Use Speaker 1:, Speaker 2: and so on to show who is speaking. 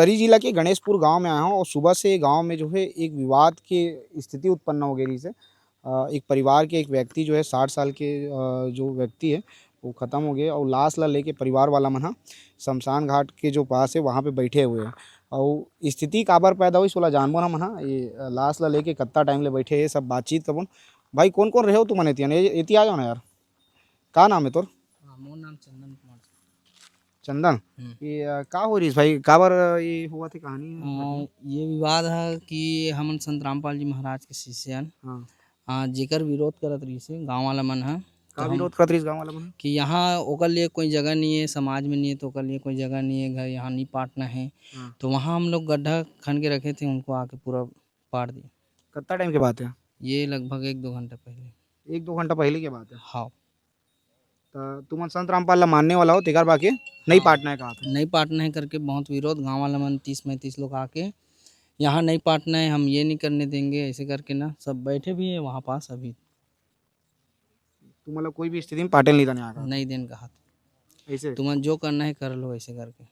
Speaker 1: धमतरी जिला के गणेशपुर गांव में आया हूं और सुबह से गांव में जो है एक विवाद की स्थिति उत्पन्न हो गई से एक परिवार के एक व्यक्ति जो है 60 साल के जो व्यक्ति है वो ख़त्म हो गए और लाश ला लेके परिवार वाला मन हा शमशान घाट के जो पास है वहाँ पे बैठे हुए हैं और स्थिति काबर पैदा हुई सोला जानबो ना मन हा ये लाश ला लेके कत्ता टाइम ले बैठे है सब बातचीत कबन भाई कौन कौन रहे हो तुम एती आ जाओ ना यार का नाम है तोर
Speaker 2: मोर नाम चंदन कुमार
Speaker 1: चंदन ये का हो रही भाई काबर ये हुआ थी कहानी
Speaker 2: ये विवाद है कि हमन संत रामपाल जी महाराज के शिष्य हन
Speaker 1: हाँ
Speaker 2: जेकर विरोध करत रही से गाँव वाला मन है
Speaker 1: का विरोध करत रही गाँव वाला मन
Speaker 2: कि यहाँ ओकर लिए कोई जगह नहीं है, समाज में नहीं है तो ओकर लिए कोई जगह नहीं है, घर यहाँ नहीं पाटना है। तो वहाँ हम लोग गड्ढा खन के रखे थे, उनको आके पूरा पाट दिया।
Speaker 1: कितना टाइम की बात है
Speaker 2: ये लगभग 1-2 घंटा पहले।
Speaker 1: 1-2 घंटा पहले की बात है
Speaker 2: हाँ
Speaker 1: तो तुम संत रामपाल ला मानने वाला हो तेकर बाकी नहीं पाटना है कहा था
Speaker 2: नहीं पाटना है करके बहुत विरोध, गाँव वाला मन 30-35 लोग आके यहाँ नहीं पाटना है, हम ये नहीं करने देंगे, ऐसे करके ना सब बैठे भी है वहाँ पास अभी।
Speaker 1: तुम्हारा कोई भी स्थिति में पाटिल नहीं था यहाँ का
Speaker 2: नहीं देन कहा
Speaker 1: ऐसे
Speaker 2: तुम्हें जो करना है कर लो ऐसे करके।